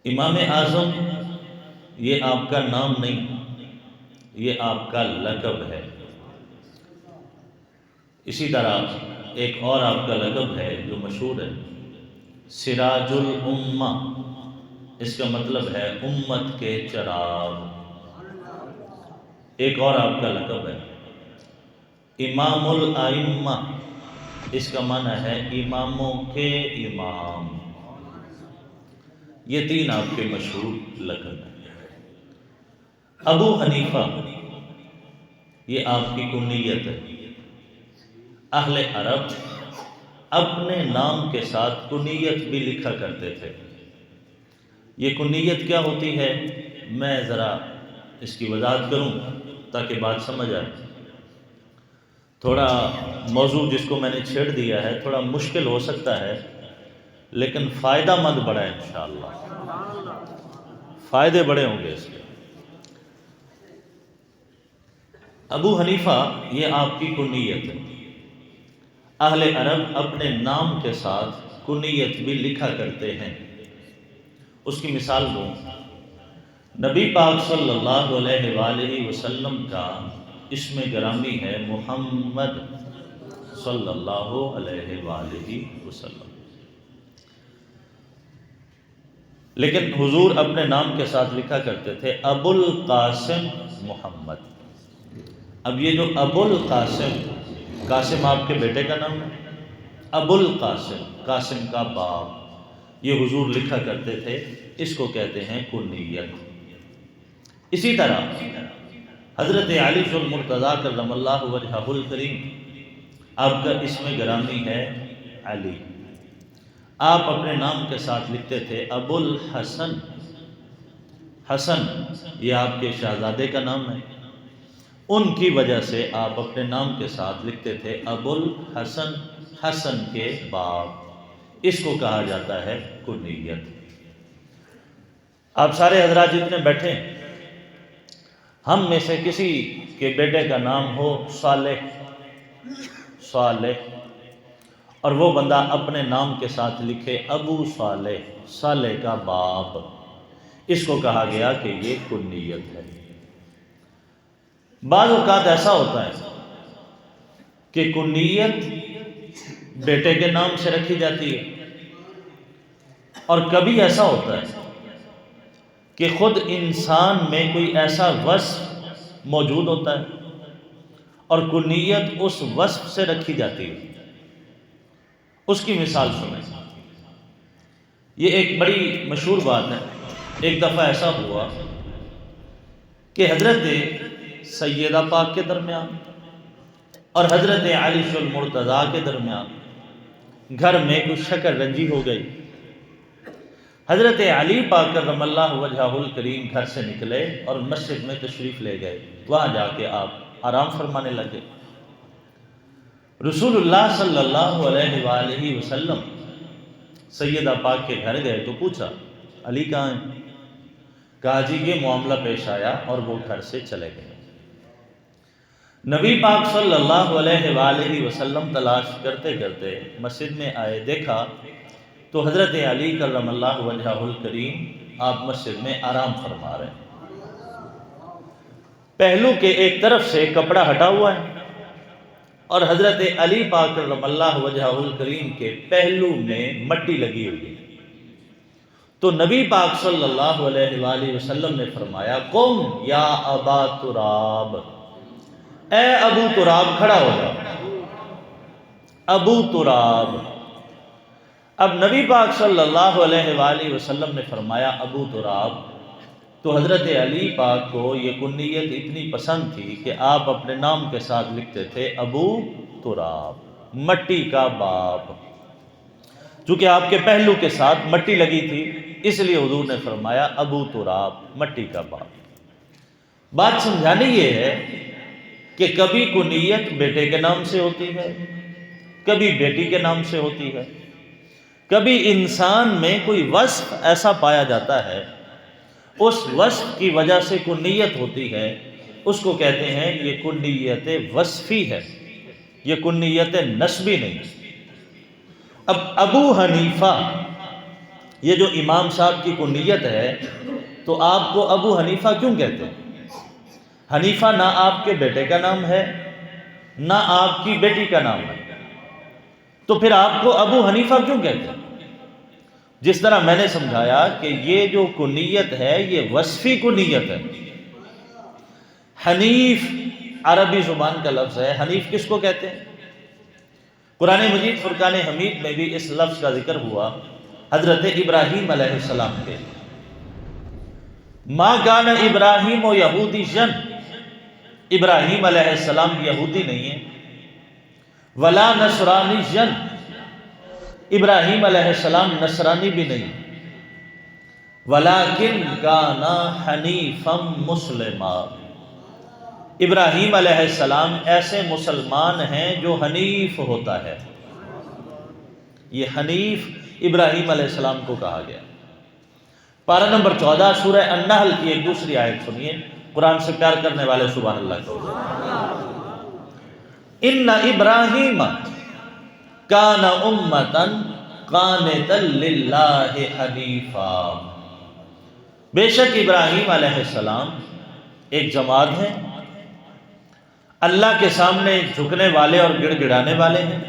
امام اعظم یہ آپ کا نام نہیں، یہ آپ کا لقب ہے۔ اسی طرح ایک اور آپ کا لقب ہے جو مشہور ہے، سراج الامہ، اس کا مطلب ہے امت کے چراغ۔ ایک اور آپ کا لقب ہے امام الائمہ، اس کا معنی ہے اماموں کے امام۔ یہ تین آپ کے مشہور لقب ہیں۔ ابو حنیفہ یہ آپ کی کنیت ہے۔ اہل عرب اپنے نام کے ساتھ کنیت بھی لکھا کرتے تھے۔ یہ کنیت کیا ہوتی ہے، میں ذرا اس کی وضاحت کروں تاکہ بات سمجھ آئے۔ تھوڑا موضوع جس کو میں نے چھیڑ دیا ہے تھوڑا مشکل ہو سکتا ہے، لیکن فائدہ مند بڑا ہے انشاءاللہ، فائدے بڑے ہوں گے اس کے۔ ابو حنیفہ یہ آپ کی کنیت ہے۔ اہل عرب اپنے نام کے ساتھ کنیت بھی لکھا کرتے ہیں۔ اس کی مثال دوں، نبی پاک صلی اللہ علیہ وآلہ وسلم کا اسم گرامی ہے محمد صلی اللہ علیہ وآلہ وسلم، لیکن حضور اپنے نام کے ساتھ لکھا کرتے تھے ابو القاسم محمد۔ اب یہ جو ابو القاسم، قاسم آپ کے بیٹے کا نام ہے، ابو القاسم قاسم کا باپ، یہ حضور لکھا کرتے تھے، اس کو کہتے ہیں کنیت۔ اسی طرح حضرت علی المرتضیٰ کرم اللہ وجہہ الکریم، آپ کا اسم گرامی ہے علی، آپ اپنے نام کے ساتھ لکھتے تھے ابو الحسن۔ حسن یہ آپ کے شہزادے کا نام ہے، ان کی وجہ سے آپ اپنے نام کے ساتھ لکھتے تھے ابو الحسن، حسن کے باپ، اس کو کہا جاتا ہے کنیت۔ آپ سارے حضرات جتنے بیٹھے ہیں، ہم میں سے کسی کے بیٹے کا نام ہو صالح، صالح، اور وہ بندہ اپنے نام کے ساتھ لکھے ابو صالح، صالح کا باپ، اس کو کہا گیا کہ یہ کنیت ہے۔ بعض اوقات ایسا ہوتا ہے کہ کنیت بیٹے کے نام سے رکھی جاتی ہے، اور کبھی ایسا ہوتا ہے کہ خود انسان میں کوئی ایسا وصف موجود ہوتا ہے اور کنیت اس وصف سے رکھی جاتی ہے۔ اس کی مثال سنیں، یہ ایک بڑی مشہور بات ہے۔ ایک دفعہ ایسا ہوا کہ حضرت سیدہ پاک کے درمیان اور حضرت علی المرتضیٰ کے درمیان گھر میں کچھ شکر رنجی ہو گئی۔ حضرت علی پاک کرم اللہ وجہہ الکریم گھر سے نکلے اور مسجد میں تشریف لے گئے، وہاں جا کے آپ آرام فرمانے لگے۔ رسول اللہ صلی اللہ علیہ وآلہ وسلم سیدہ پاک کے گھر گئے تو پوچھا علی کہاں ہیں؟ کہا جی یہ معاملہ پیش آیا، اور وہ گھر سے چلے گئے۔ نبی پاک صلی اللہ علیہ وآلہ وسلم تلاش کرتے کرتے مسجد میں آئے، دیکھا تو حضرت علی کرم اللہ وجہہ الکریم آپ مسجد میں آرام فرما رہے ہیں۔ پہلو کے ایک طرف سے کپڑا ہٹا ہوا ہے، اور حضرت علی پاک کرم اللہ وجہہ الکریم کے پہلو میں مٹی لگی ہوئی ہے۔ تو نبی پاک صلی اللہ علیہ وآلہ وسلم نے فرمایا قم یا ابا تراب، اے ابو تراب کھڑا ہو جا، ابو تراب۔ اب نبی پاک صلی اللہ علیہ وآلہ وسلم نے فرمایا ابو تراب، تو حضرت علی پاک کو یہ کنیت اتنی پسند تھی کہ آپ اپنے نام کے ساتھ لکھتے تھے ابو تراب، مٹی کا باپ۔ چونکہ آپ کے پہلو کے ساتھ مٹی لگی تھی، اس لیے حضور نے فرمایا ابو تراب، مٹی کا باپ۔ بات سمجھانی یہ ہے کہ کبھی کنیت بیٹے کے نام سے ہوتی ہے، کبھی بیٹی کے نام سے ہوتی ہے، کبھی انسان میں کوئی وصف ایسا پایا جاتا ہے، اس وصف کی وجہ سے کنیت ہوتی ہے، اس کو کہتے ہیں یہ کنیت وصفی ہے، یہ کنیت نسبی نہیں۔ اب ابو حنیفہ یہ جو امام صاحب کی کنیت ہے تو آپ کو ابو حنیفہ کیوں کہتے ہیں؟ حنیفہ نہ آپ کے بیٹے کا نام ہے نہ آپ کی بیٹی کا نام ہے، تو پھر آپ کو ابو حنیفہ کیوں کہتے ہیں؟ جس طرح میں نے سمجھایا کہ یہ جو کنیت ہے یہ وصفی کنیت ہے۔ حنیف عربی زبان کا لفظ ہے، حنیف کس کو کہتے ہیں؟ قرآن مجید فرقان حمید میں بھی اس لفظ کا ذکر ہوا حضرت ابراہیم علیہ السلام کے۔ ما کان ابراہیم و یہودیًا، ابراہیم علیہ السلام یہودی نہیں ہے، ولا نصرانیًا، ابراہیم علیہ السلام نصرانی بھی نہیں، ولیکن کان حنیفا مسلما، ابراہیم علیہ السلام ایسے مسلمان ہیں جو حنیف ہوتا ہے۔ یہ حنیف ابراہیم علیہ السلام کو کہا گیا۔ پارہ نمبر 14 سورہ النحل کی ایک دوسری آیت سنیے، قرآن سے پیار کرنے والے سبحان اللہ کو۔ ان ابراہیم کان امتا قانتا للہ حنیفا، بے شک ابراہیم علیہ السلام ایک جماعت ہے، اللہ کے سامنے جھکنے والے اور گڑ گڑانے والے ہیں،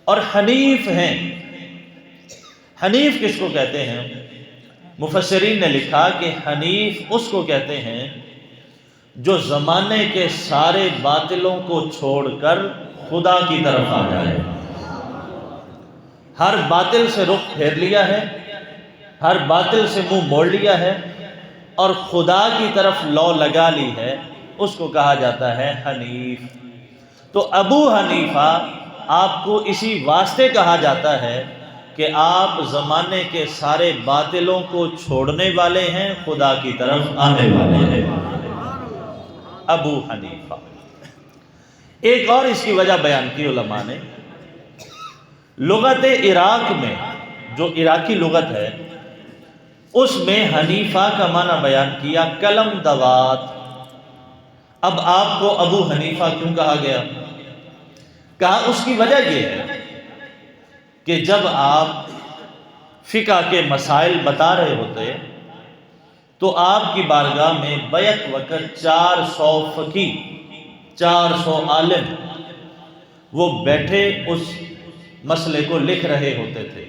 اور حنیف ہیں۔ حنیف کس کو کہتے ہیں؟ مفسرین نے لکھا کہ حنیف اس کو کہتے ہیں جو زمانے کے سارے باطلوں کو چھوڑ کر خدا کی طرف آ جائے، ہر باطل سے رخ پھیر لیا ہے، ہر باطل سے منہ موڑ لیا ہے اور خدا کی طرف لو لگا لی ہے، اس کو کہا جاتا ہے حنیف۔ تو ابو حنیفہ آپ کو اسی واسطے کہا جاتا ہے کہ آپ زمانے کے سارے باطلوں کو چھوڑنے والے ہیں، خدا کی طرف آنے والے ہیں، ابو حنیفہ۔ ایک اور اس کی وجہ بیان کی علماء نے، لغت عراق میں جو عراقی لغت ہے اس میں حنیفہ کا معنی بیان کیا قلم دوات۔ اب آپ کو ابو حنیفہ کیوں کہا گیا؟ کہا اس کی وجہ یہ ہے کہ جب آپ فقہ کے مسائل بتا رہے ہوتے تو آپ کی بارگاہ میں بیک وقت 400 فقی، 400 عالم وہ بیٹھے اس مسئلے کو لکھ رہے ہوتے تھے۔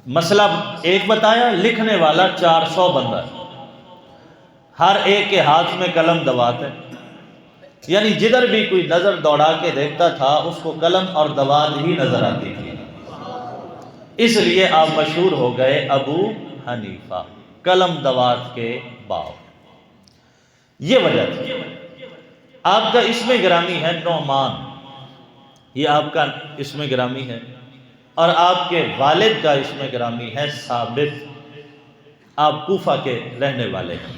مسئلہ ایک بتایا، لکھنے والا 400 بندہ، ہر ایک کے ہاتھ میں قلم دوات ہے، یعنی جدھر بھی کوئی نظر دوڑا کے دیکھتا تھا اس کو قلم اور دوات ہی نظر آتی تھی، اس لیے آپ مشہور ہو گئے ابو حنیفہ، قلم دوات کے باپ۔ یہ وجہ تھی۔ آپ کا اسم گرامی ہے نعمان، یہ آپ کا اسم گرامی ہے، اور آپ کے والد کا اسم گرامی ہے ثابت، آپ کوفہ کے رہنے والے ہیں۔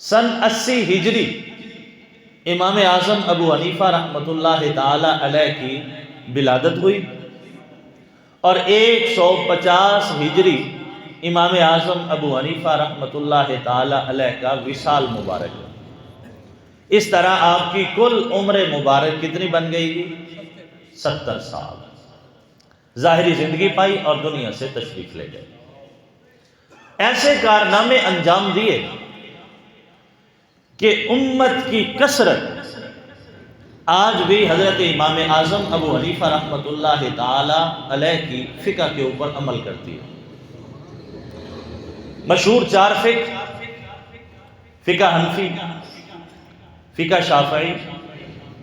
سن 80 ہجری امام اعظم ابو حنیفہ رحمۃ اللہ تعالی علیہ کی ولادت ہوئی، اور 150 ہجری امام اعظم ابو حنیفہ رحمۃ اللہ تعالی علیہ کا وصال مبارک ہے۔ اس طرح آپ کی کل عمر مبارک کتنی بن گئی؟ 70 سال ظاہری زندگی پائی اور دنیا سے تشریف لے گئے۔ ایسے کارنامے انجام دیے کہ امت کی کثرت آج بھی حضرت امام اعظم ابو حنیفہ رحمۃ اللہ تعالی علیہ کی فقہ کے اوپر عمل کرتی ہے۔ مشہور 4 فقہ حنفی، فقہ شافعی،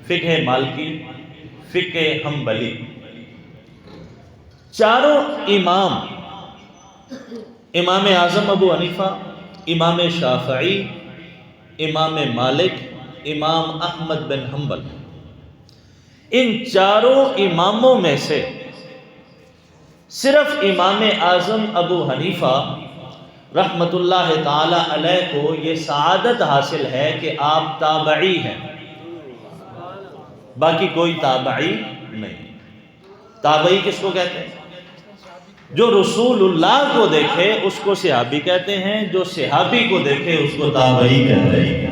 فقہ مالکی، فقہ حنبلی، چاروں امام، امام اعظم ابو حنیفہ، امام شافعی، امام مالک، امام احمد بن حنبل، ان چاروں اماموں میں سے صرف امام اعظم ابو حنیفہ رحمۃ اللہ تعالی علیہ کو یہ سعادت حاصل ہے کہ آپ تابعی ہیں، باقی کوئی تابعی نہیں۔ تابعی کس کو کہتے ہیں؟ جو رسول اللہ کو دیکھے اس کو صحابی کہتے ہیں، جو صحابی کو دیکھے اس کو تابعی کہتے ہیں۔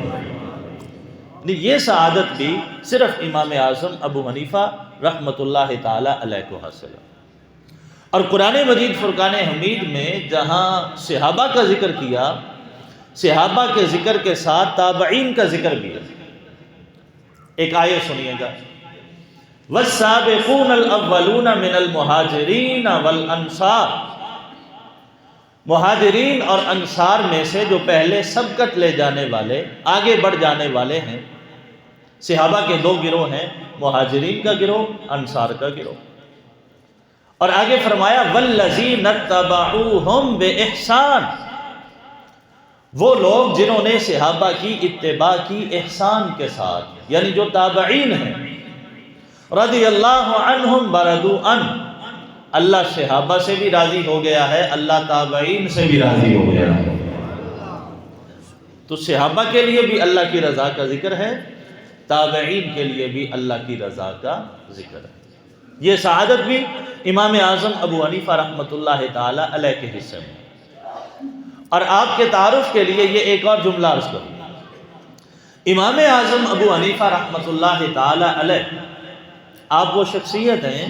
یہ سعادت بھی صرف امام اعظم ابو حنیفہ رحمۃ اللہ تعالی علیہ کو حاصل ہے۔ اور قرآن مجید فرقان حمید میں جہاں صحابہ کا ذکر کیا، صحابہ کے ذکر کے ساتھ تابعین کا ذکر بھی ہے۔ ایک آیت سنیے گا، وَالسَّابِقُونَ الْأَوَّلُونَ مِنَ الْمُهَاجِرِينَ وَالْأَنصَارِ، مہاجرین اور انصار میں سے جو پہلے سبقت لے جانے والے، آگے بڑھ جانے والے ہیں۔ صحابہ کے دو گروہ ہیں، مہاجرین کا گروہ، انصار کا گروہ۔ اور آگے فرمایا وَالَّذِينَ اتَّبَعُوهُمْ بِإِحْسَانٍ، وہ لوگ جنہوں نے صحابہ کی اتباع کی احسان کے ساتھ، یعنی جو تابعین ہیں، رضی اللہ عنہم ورضوا عنہ، اللہ صحابہ سے بھی راضی ہو گیا ہے، اللہ تابعین سے بھی راضی ہو گیا ہے۔ تو صحابہ کے لیے بھی اللہ کی رضا کا ذکر ہے، تابعین کے لیے بھی اللہ کی رضا کا ذکر ہے۔ یہ سعادت بھی امام اعظم ابو حنیفہ رحمۃ اللہ تعالی علیہ کے حصے میں۔ اور آپ کے تعارف کے لیے یہ ایک اور جملہ عرض کروں، امام اعظم ابو حنیفہ رحمۃ اللہ تعالی علیہ آپ وہ شخصیت ہیں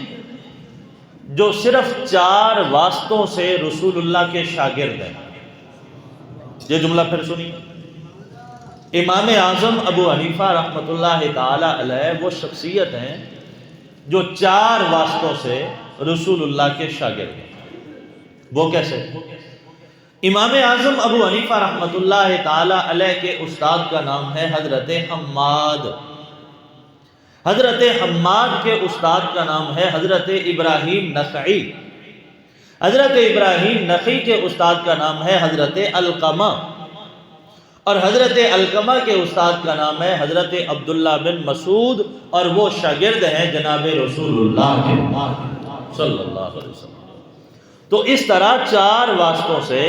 جو صرف 4 واسطوں سے رسول اللہ کے شاگرد ہیں۔ یہ جملہ پھر سنیے، امام اعظم ابو حنیفہ رحمۃ اللہ تعالی علیہ وہ شخصیت ہیں جو 4 واسطوں سے رسول اللہ کے شاگرد ہیں۔ وہ کیسے؟ امام اعظم ابو حنیفہ رحمۃ اللہ تعالی علیہ کے استاد کا نام ہے حضرت حماد۔ حضرت حماد کے استاد کا نام ہے حضرت ابراہیم نخعی۔ حضرت ابراہیم نخعی کے استاد کا نام ہے حضرت علقمہ، اور حضرت علقمہ کے استاد کا نام ہے حضرت عبداللہ بن مسعود، اور وہ شاگرد ہیں جناب رسول اللہ کے صلی اللہ علیہ وسلم۔ تو اس طرح 4 واسطوں سے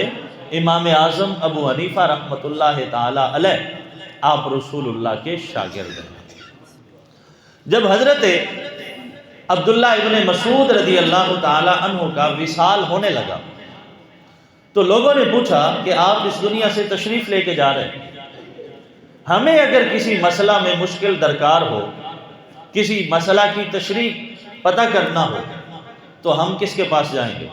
امام اعظم ابو حنیفہ رحمۃ اللہ تعالی علیہ آپ رسول اللہ کے شاگرد ہیں۔ جب حضرت عبداللہ ابن مسعود رضی اللہ تعالی عنہ کا وصال ہونے لگا تو لوگوں نے پوچھا کہ آپ اس دنیا سے تشریف لے کے جا رہے ہیں، ہمیں اگر کسی مسئلہ میں مشکل درکار ہو، کسی مسئلہ کی تشریح پتہ کرنا ہو تو ہم کس کے پاس جائیں گے؟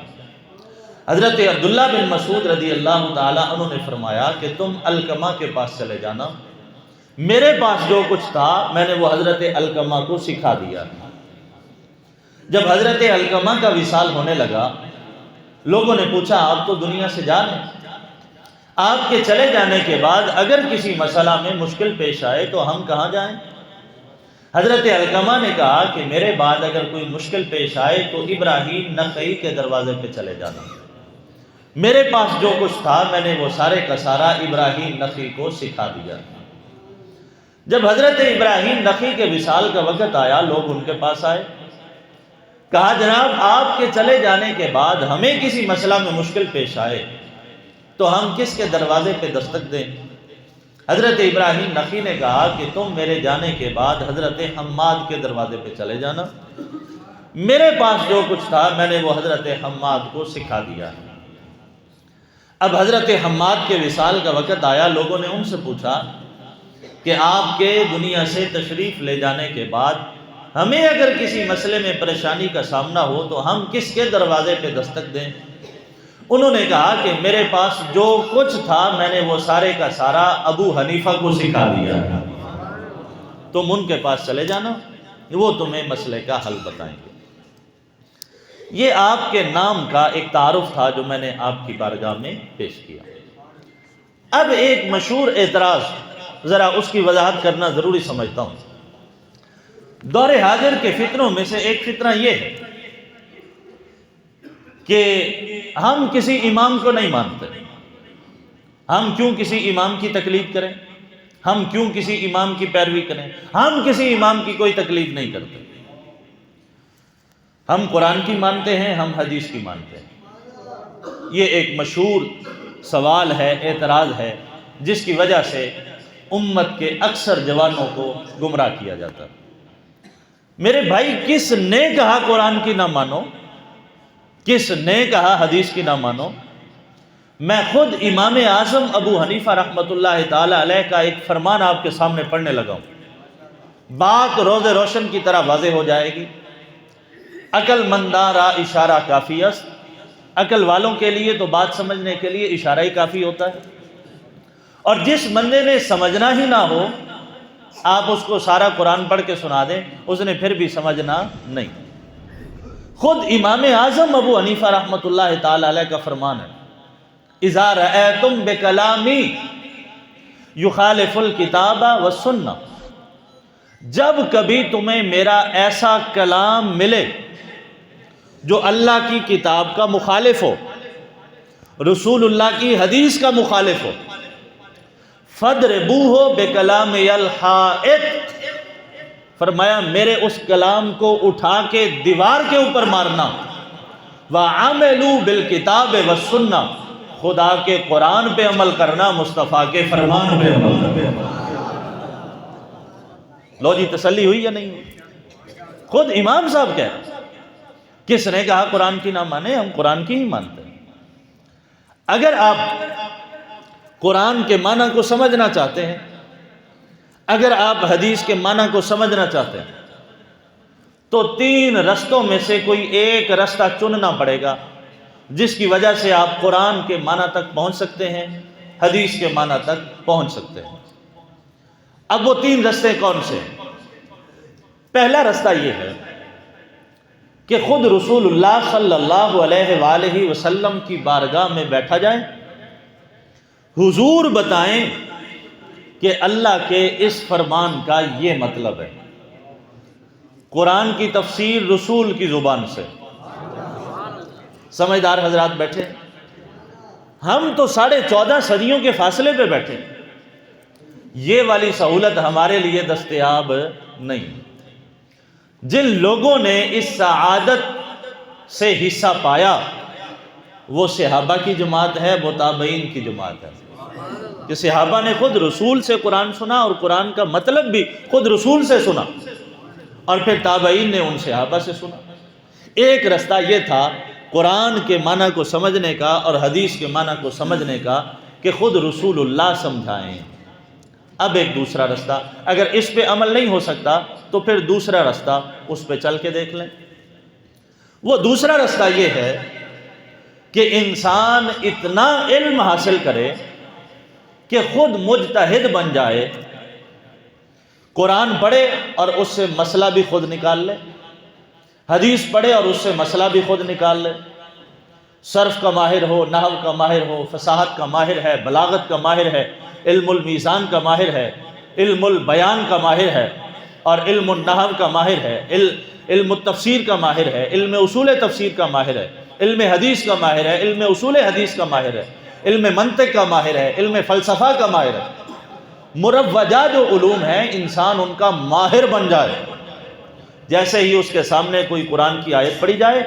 حضرت عبداللہ بن مسعود رضی اللہ تعالی عنہ نے فرمایا کہ تم علقمہ کے پاس چلے جانا، میرے پاس جو کچھ تھا میں نے وہ حضرت علقمہ کو سکھا دیا۔ جب حضرت علقمہ کا وصال ہونے لگا لوگوں نے پوچھا آپ تو دنیا سے جا رہے ہیں، آپ کے چلے جانے کے بعد اگر کسی مسئلہ میں مشکل پیش آئے تو ہم کہاں جائیں؟ حضرت علقمہ نے کہا کہ میرے بعد اگر کوئی مشکل پیش آئے تو ابراہیم نخعی کے دروازے پہ چلے جانا، میرے پاس جو کچھ تھا میں نے وہ سارے کا سارا ابراہیم نخعی کو سکھا دیا۔ جب حضرت ابراہیم نخعی کے وصال کا وقت آیا لوگ ان کے پاس آئے، کہا جناب آپ کے چلے جانے کے بعد ہمیں کسی مسئلہ میں مشکل پیش آئے تو ہم کس کے دروازے پہ دستک دیں؟ حضرت ابراہیم نخعی نے کہا کہ تم میرے جانے کے بعد حضرت حماد کے دروازے پہ چلے جانا، میرے پاس جو کچھ تھا میں نے وہ حضرت حماد کو سکھا دیا۔ اب حضرت حماد کے وصال کا وقت آیا، لوگوں نے ان سے پوچھا کہ آپ کے دنیا سے تشریف لے جانے کے بعد ہمیں اگر کسی مسئلے میں پریشانی کا سامنا ہو تو ہم کس کے دروازے پہ دستک دیں؟ انہوں نے کہا کہ میرے پاس جو کچھ تھا میں نے وہ سارے کا سارا ابو حنیفہ کو سکھا دیا، تم ان کے پاس چلے جانا، وہ تمہیں مسئلے کا حل بتائیں گے۔ یہ آپ کے نام کا ایک تعارف تھا جو میں نے آپ کی بارگاہ میں پیش کیا۔ اب ایک مشہور اعتراض ذرا اس کی وضاحت کرنا ضروری سمجھتا ہوں۔ دور حاضر کے فتنوں میں سے ایک فتنہ یہ ہے کہ ہم کسی امام کو نہیں مانتے، ہم کیوں کسی امام کی تقلید کریں، ہم کیوں کسی امام کی پیروی کریں، ہم کسی امام کی کوئی تقلید نہیں کرتے، ہم قرآن کی مانتے ہیں، ہم حدیث کی مانتے ہیں۔ یہ ایک مشہور سوال ہے، اعتراض ہے، جس کی وجہ سے امت کے اکثر جوانوں کو گمراہ کیا جاتا ہے۔ میرے بھائی کس نے کہا قرآن کی نہ مانو، کس نے کہا حدیث کی نہ مانو؟ میں خود امام اعظم ابو حنیفہ رحمۃ اللہ تعالی علیہ کا ایک فرمان آپ کے سامنے پڑھنے لگا ہوں، بات روز روشن کی طرح واضح ہو جائے گی۔ عقل مندارا اشارہ کافی است، عقل والوں کے لیے تو بات سمجھنے کے لیے اشارہ ہی کافی ہوتا ہے، اور جس بندے نے سمجھنا ہی نہ ہو آپ اس کو سارا قرآن پڑھ کے سنا دیں اس نے پھر بھی سمجھنا نہیں۔ خود امام اعظم ابو حنیفہ رحمۃ اللہ تعالی علیہ کا فرمان ہے، اذا رأیتم بکلامی یخالف الکتاب والسنہ، جب کبھی تمہیں میرا ایسا کلام ملے جو اللہ کی کتاب کا مخالف ہو، رسول اللہ کی حدیث کا مخالف ہو، فَاضْرِبُوهُ بِكَلَامِ الْحَائِطِ، فرمایا میرے اس کلام کو اٹھا کے دیوار کے اوپر مارنا، وَعَمِلُوا بِالْكِتَابِ وَالسُّنَّةِ، خدا کے قرآن پہ عمل کرنا، مصطفیٰ کے فرمان پہ عمل کرنا۔ لو جی تسلی ہوئی یا نہیں ہوئی؟ خود امام صاحب کہہ رہے ہیں، کس نے کہا قرآن کی نہ مانے؟ ہم قرآن کی ہی مانتے ہیں۔ اگر آپ قرآن کے معنی کو سمجھنا چاہتے ہیں، اگر آپ حدیث کے معنی کو سمجھنا چاہتے ہیں تو 3 رستوں میں سے کوئی ایک رستہ چننا پڑے گا جس کی وجہ سے آپ قرآن کے معنی تک پہنچ سکتے ہیں، حدیث کے معنی تک پہنچ سکتے ہیں۔ اب وہ 3 رستے کون سے ہیں؟ پہلا رستہ یہ ہے کہ خود رسول اللہ صلی اللہ علیہ وآلہ وسلم کی بارگاہ میں بیٹھا جائے، حضور بتائیں کہ اللہ کے اس فرمان کا یہ مطلب ہے، قرآن کی تفسیر رسول کی زبان سے۔ سمجھدار حضرات بیٹھے، ہم تو 14.5 صدیوں کے فاصلے پہ بیٹھے، یہ والی سہولت ہمارے لیے دستیاب نہیں۔ جن لوگوں نے اس سعادت سے حصہ پایا وہ صحابہ کی جماعت ہے، وہ تابعین کی جماعت ہے، کہ صحابہ نے خود رسول سے قرآن سنا اور قرآن کا مطلب بھی خود رسول سے سنا، اور پھر تابعین نے ان صحابہ سے سنا۔ ایک رستہ یہ تھا قرآن کے معنی کو سمجھنے کا اور حدیث کے معنی کو سمجھنے کا کہ خود رسول اللہ سمجھائیں۔ اب ایک دوسرا رستہ، اگر اس پہ عمل نہیں ہو سکتا تو پھر دوسرا رستہ اس پہ چل کے دیکھ لیں۔ وہ دوسرا رستہ یہ ہے کہ انسان اتنا علم حاصل کرے کہ خود مجتہد بن جائے، قرآن پڑھے اور اس سے مسئلہ بھی خود نکال لے، حدیث پڑھے اور اس سے مسئلہ بھی خود نکال لے، صرف کا ماہر ہو، نحو کا ماہر ہو، فصاحت کا ماہر ہے، بلاغت کا ماہر ہے، علم المیزان کا ماہر ہے، علم البیان کا ماہر ہے، اور علم النحو کا ماہر ہے، علم التفسیر کا ماہر ہے، علم اصول تفسیر کا ماہر ہے، علم حدیث کا ماہر ہے، علم اصول حدیث کا ماہر ہے، علم منطق کا ماہر ہے، علم فلسفہ کا ماہر ہے۔ مروجہ جو علوم ہیں انسان ان کا ماہر بن جائے، جیسے ہی اس کے سامنے کوئی قرآن کی آیت پڑھی جائے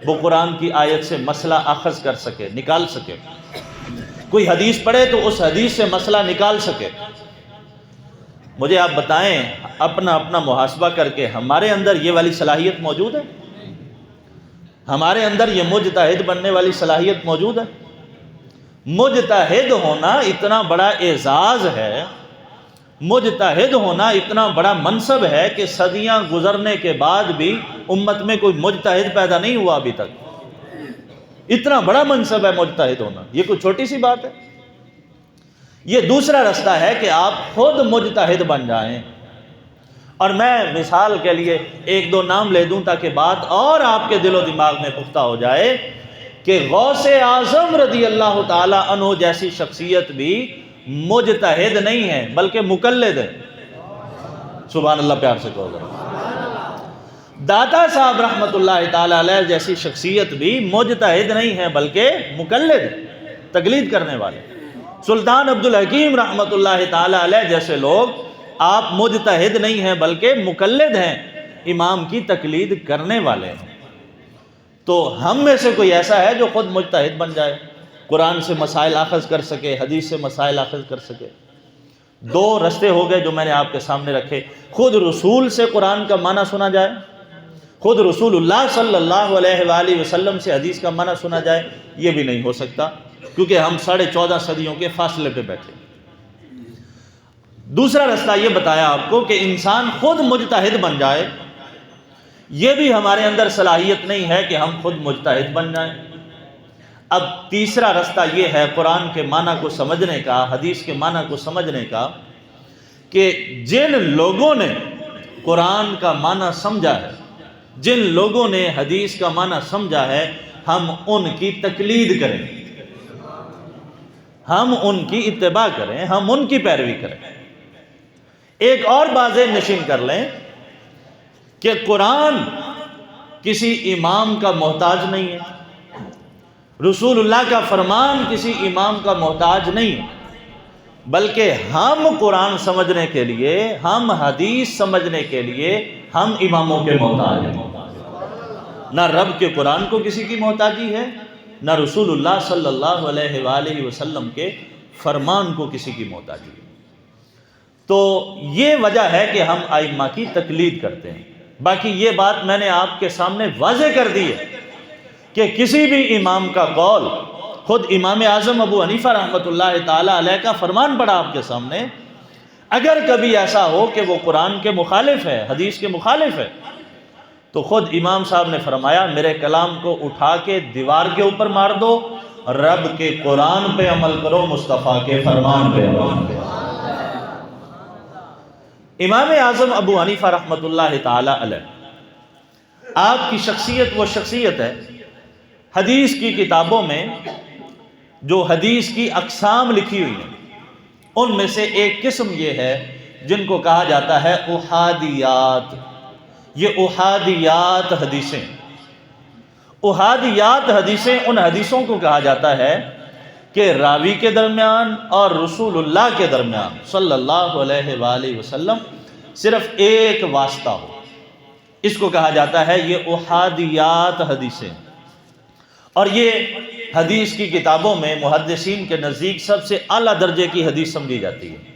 وہ قرآن کی آیت سے مسئلہ اخذ کر سکے، نکال سکے، کوئی حدیث پڑھے تو اس حدیث سے مسئلہ نکال سکے۔ مجھے آپ بتائیں اپنا اپنا محاسبہ کر کے ہمارے اندر یہ والی صلاحیت موجود ہے؟ ہمارے اندر یہ مجتہد بننے والی صلاحیت موجود ہے؟ مجتہد ہونا اتنا بڑا اعزاز ہے، مجتہد ہونا اتنا بڑا منصب ہے کہ صدیاں گزرنے کے بعد بھی امت میں کوئی مجتہد پیدا نہیں ہوا ابھی تک۔ اتنا بڑا منصب ہے مجتہد ہونا، یہ کوئی چھوٹی سی بات ہے؟ یہ دوسرا رستہ ہے کہ آپ خود مجتہد بن جائیں۔ اور میں مثال کے لیے 1-2 نام لے دوں تاکہ بات اور آپ کے دل و دماغ میں پختہ ہو جائے کہ غوث اعظم رضی اللہ تعالی عنہ جیسی شخصیت بھی مجتہد نہیں ہے بلکہ مقلد ہے۔ سبحان اللہ، پیار سے کہو ذرا۔ داتا صاحب رحمت اللہ تعالی علیہ جیسی شخصیت بھی مجتہد نہیں ہے بلکہ مقلد ہے، تقلید کرنے والے۔ سلطان عبدالحکیم رحمت اللہ تعالی علیہ جیسے لوگ آپ مجتہد نہیں ہیں بلکہ مقلد ہیں، امام کی تقلید کرنے والے ہیں۔ تو ہم میں سے کوئی ایسا ہے جو خود مجتہد بن جائے، قرآن سے مسائل اخذ کر سکے، حدیث سے مسائل اخذ کر سکے؟ 2 رستے ہو گئے جو میں نے آپ کے سامنے رکھے۔ خود رسول سے قرآن کا معنی سنا جائے، خود رسول اللہ صلی اللہ علیہ وآلہ وسلم سے حدیث کا معنی سنا جائے، یہ بھی نہیں ہو سکتا کیونکہ ہم 14.5 صدیوں کے فاصلے پہ بیٹھے۔ دوسرا رستہ یہ بتایا آپ کو کہ انسان خود مجتہد بن جائے، یہ بھی ہمارے اندر صلاحیت نہیں ہے کہ ہم خود مجتہد بن جائیں۔ اب تیسرا رستہ یہ ہے قرآن کے معنی کو سمجھنے کا، حدیث کے معنی کو سمجھنے کا، کہ جن لوگوں نے قرآن کا معنی سمجھا ہے، جن لوگوں نے حدیث کا معنی سمجھا ہے، ہم ان کی تقلید کریں، ہم ان کی اتباع کریں، ہم ان کی پیروی کریں۔ ایک اور بات ذہن نشین کر لیں کہ قرآن کسی امام کا محتاج نہیں ہے، رسول اللہ کا فرمان کسی امام کا محتاج نہیں ہے، بلکہ ہم قرآن سمجھنے کے لیے، ہم حدیث سمجھنے کے لیے ہم اماموں کے محتاج ہیں۔ نہ رب کے قرآن کو کسی کی محتاجی ہے، نہ رسول اللہ صلی اللہ علیہ وآلہ وسلم کے فرمان کو کسی کی محتاجی ہے۔ تو یہ وجہ ہے کہ ہم ائمہ کی تقلید کرتے ہیں۔ باقی یہ بات میں نے آپ کے سامنے واضح کر دی ہے کہ کسی بھی امام کا قول، خود امام اعظم ابو حنیفہ رحمۃ اللہ تعالی علیہ کا فرمان پڑا آپ کے سامنے، اگر کبھی ایسا ہو کہ وہ قرآن کے مخالف ہے، حدیث کے مخالف ہے، تو خود امام صاحب نے فرمایا میرے کلام کو اٹھا کے دیوار کے اوپر مار دو، رب کے قرآن پہ عمل کرو، مصطفیٰ کے فرمان پہ عمل کرو۔ امام اعظم ابو حنیفہ رحمۃ اللہ تعالی علیہ، آپ کی شخصیت وہ شخصیت ہے، حدیث کی کتابوں میں جو حدیث کی اقسام لکھی ہوئی ہیں ان میں سے ایک قسم یہ ہے جن کو کہا جاتا ہے احادیات۔ یہ احادیات حدیثیں، احادیات حدیثیں ان حدیثوں کو کہا جاتا ہے کہ راوی کے درمیان اور رسول اللہ کے درمیان صلی اللہ علیہ وآلہ وسلم صرف ایک واسطہ ہو، اس کو کہا جاتا ہے یہ احادیات حدیثیں۔ اور یہ حدیث کی کتابوں میں محدثین کے نزدیک سب سے اعلیٰ درجے کی حدیث سمجھی جاتی ہے۔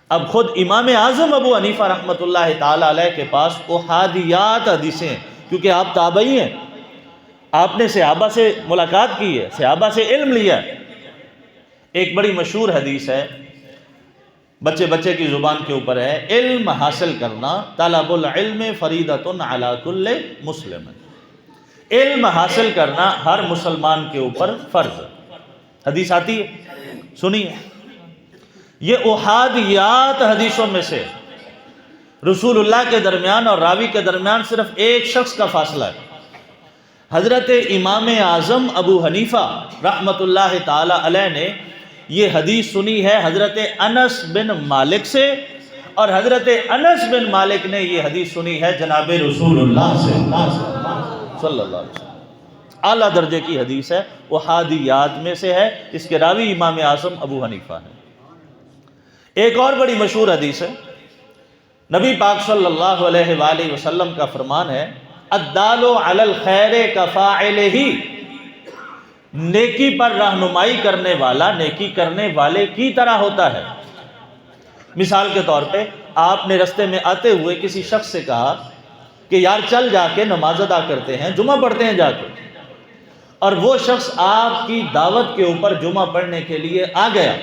اب خود امام اعظم ابو حنیفہ رحمۃ اللہ تعالی علیہ کے پاس احادیات حدیثیں ہیں، کیونکہ آپ تابعی ہیں، آپ نے صحابہ سے ملاقات کی ہے، صحابہ سے علم لیا ہے۔ ایک بڑی مشہور حدیث ہے، بچے بچے کی زبان کے اوپر ہے، علم حاصل کرنا طلب العلم فریضۃ علی کل مسلم، علم حاصل کرنا ہر مسلمان کے اوپر فرض ہے۔ حدیث آتی ہے، سنیے، یہ احادیات حدیثوں میں سے رسول اللہ کے درمیان اور راوی کے درمیان صرف ایک شخص کا فاصلہ ہے۔ حضرت امام اعظم ابو حنیفہ رحمۃ اللہ تعالی علیہ نے یہ حدیث سنی ہے حضرت انس بن مالک سے، اور حضرت انس بن مالک نے یہ حدیث سنی ہے جناب رسول اللہ سے صلی اللہ علیہ وسلم۔ اعلیٰ درجے کی حدیث ہے، احادیات میں سے ہے، اس کے راوی امام اعظم ابو حنیفہ ہیں۔ ایک اور بڑی مشہور حدیث ہے، نبی پاک صلی اللہ علیہ وآلہ وسلم کا فرمان ہے الدال علی الخیر کفاعلہ، نیکی پر رہنمائی کرنے والا نیکی کرنے والے کی طرح ہوتا ہے۔ مثال کے طور پہ آپ نے رستے میں آتے ہوئے کسی شخص سے کہا کہ یار چل جا کے نماز ادا کرتے ہیں، جمعہ پڑھتے ہیں جا کے، اور وہ شخص آپ کی دعوت کے اوپر جمعہ پڑھنے کے لیے آ گیا،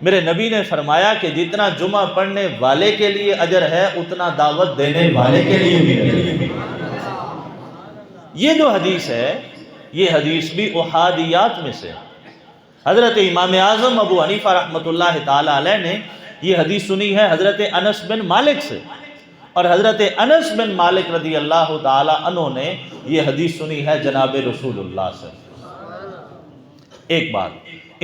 میرے نبی نے فرمایا کہ جتنا جمعہ پڑھنے والے کے لیے اجر ہے اتنا دعوت دینے والے کے لیے بھی ہے۔ یہ جو حدیث ہے یہ حدیث بھی احادیات میں سے۔ حضرت امام اعظم ابو حنیفہ رحمۃ اللہ تعالی علیہ نے یہ حدیث سنی ہے حضرت انس بن مالک سے، اور حضرت انس بن مالک رضی اللہ تعالی عنہ نے یہ حدیث سنی ہے جناب رسول اللہ سے۔ ایک بات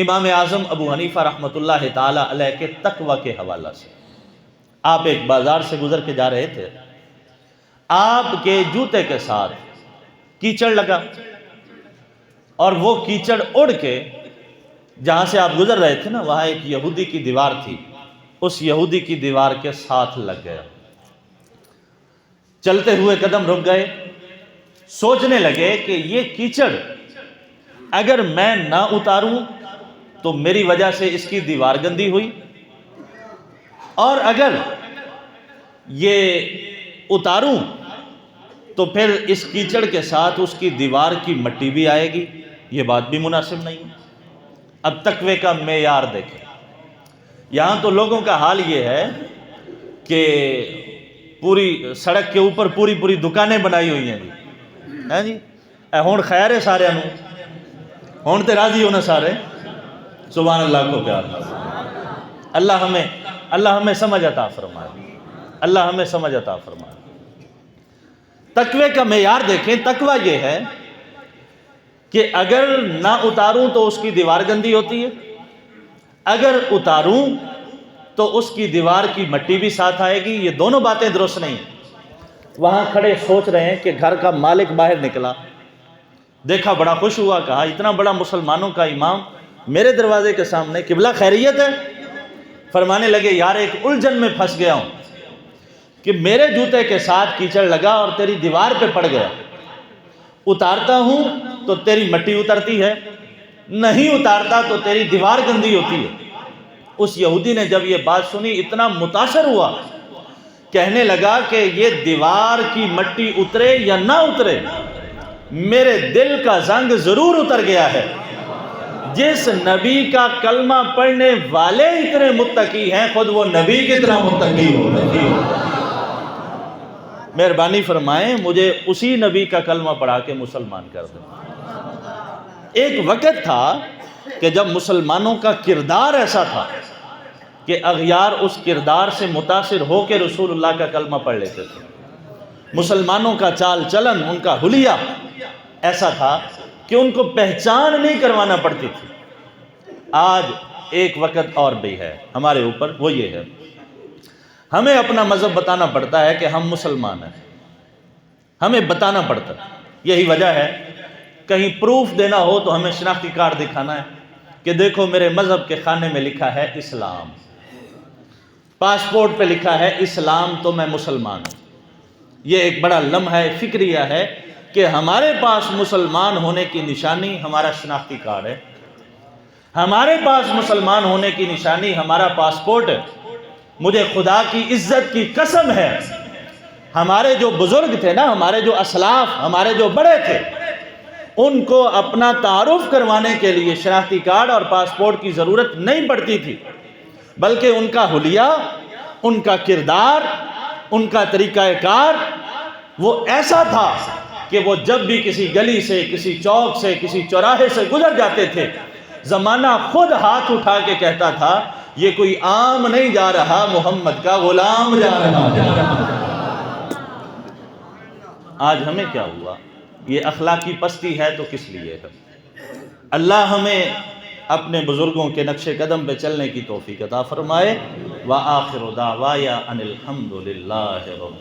امام اعظم ابو حنیفہ رحمۃ اللہ تعالی علیہ کے تقوی کے حوالہ سے، آپ ایک بازار سے گزر کے جا رہے تھے، آپ کے جوتے کے ساتھ کیچڑ لگا، اور وہ کیچڑ اڑ کے جہاں سے آپ گزر رہے تھے نا وہاں ایک یہودی کی دیوار تھی، اس یہودی کی دیوار کے ساتھ لگ گیا۔ چلتے ہوئے قدم رک گئے، سوچنے لگے کہ یہ کیچڑ اگر میں نہ اتاروں تو میری وجہ سے اس کی دیوار گندی ہوئی، اور اگر یہ اتاروں تو پھر اس کیچڑ کے ساتھ اس کی دیوار کی مٹی بھی آئے گی، یہ بات بھی مناسب نہیں۔ اب تقوی کا معیار دیکھیں، یہاں تو لوگوں کا حال یہ ہے کہ پوری سڑک کے اوپر پوری دکانیں بنائی ہوئی ہیں جی، ہیں جی، اے ہون خیر ہے سارے انو، ہون تے راضی ہونا سارے، سبحان اللہ کو پیار، اللہ ہمیں سمجھ عطا فرمائے، اللہ ہمیں سمجھ عطا فرمائے۔ تقوی کا معیار دیکھیں، تقوی یہ ہے کہ اگر نہ اتاروں تو اس کی دیوار گندی ہوتی ہے، اگر اتاروں تو اس کی دیوار کی مٹی بھی ساتھ آئے گی، یہ دونوں باتیں درست نہیں ہیں۔ وہاں کھڑے سوچ رہے ہیں کہ گھر کا مالک باہر نکلا، دیکھا بڑا خوش ہوا، کہا اتنا بڑا مسلمانوں کا امام میرے دروازے کے سامنے، قبلہ خیریت ہے؟ فرمانے لگے یار ایک الجھن میں پھنس گیا ہوں کہ میرے جوتے کے ساتھ کیچڑ لگا اور تیری دیوار پہ پڑ گیا، اتارتا ہوں تو تیری مٹی اترتی ہے، نہیں اتارتا تو تیری دیوار گندی ہوتی ہے۔ اس یہودی نے جب یہ بات سنی اتنا متاثر ہوا، کہنے لگا کہ یہ دیوار کی مٹی اترے یا نہ اترے، میرے دل کا زنگ ضرور اتر گیا ہے۔ جس نبی کا کلمہ پڑھنے والے اتنے متقی ہیں، خود وہ نبی کتنا متقی ہوگا۔ مہربانی فرمائیں مجھے اسی نبی کا کلمہ پڑھا کے مسلمان کر دیں۔ ایک وقت تھا کہ جب مسلمانوں کا کردار ایسا تھا کہ اغیار اس کردار سے متاثر ہو کے رسول اللہ کا کلمہ پڑھ لیتے تھے۔ مسلمانوں کا چال چلن، ان کا حلیہ ایسا تھا کہ ان کو پہچان نہیں کروانا پڑتی تھی۔ آج ایک وقت اور بھی ہے ہمارے اوپر، وہ یہ ہے ہمیں اپنا مذہب بتانا پڑتا ہے کہ ہم مسلمان ہیں، ہمیں بتانا پڑتا ہے۔ یہی وجہ ہے کہیں پروف دینا ہو تو ہمیں شناختی کارڈ دکھانا ہے کہ دیکھو میرے مذہب کے خانے میں لکھا ہے اسلام، پاسپورٹ پہ لکھا ہے اسلام، تو میں مسلمان ہوں۔ یہ ایک بڑا لمحہ فکریہ ہے کہ ہمارے پاس مسلمان ہونے کی نشانی ہمارا شناختی کارڈ ہے، ہمارے پاس مسلمان ہونے کی نشانی ہمارا پاسپورٹ ہے۔ مجھے خدا کی عزت کی قسم ہے، ہمارے جو بزرگ تھے نا، ہمارے جو اسلاف، ہمارے جو بڑے تھے، ان کو اپنا تعارف کروانے کے لیے شناختی کارڈ اور پاسپورٹ کی ضرورت نہیں پڑتی تھی، بلکہ ان کا حلیہ، ان کا کردار، ان کا طریقہ کار وہ ایسا تھا کہ وہ جب بھی کسی گلی سے، کسی چوک سے، کسی چوراہے سے گزر جاتے تھے، زمانہ خود ہاتھ اٹھا کے کہتا تھا یہ کوئی عام نہیں جا رہا، محمد کا غلام جا رہا۔ آج ہمیں کیا ہوا؟ یہ اخلاقی پستی ہے تو کس لیے ہے؟ اللہ ہمیں اپنے بزرگوں کے نقش قدم پہ چلنے کی توفیق عطا فرمائے۔ وآخر دعوایا ان الحمد للہ رب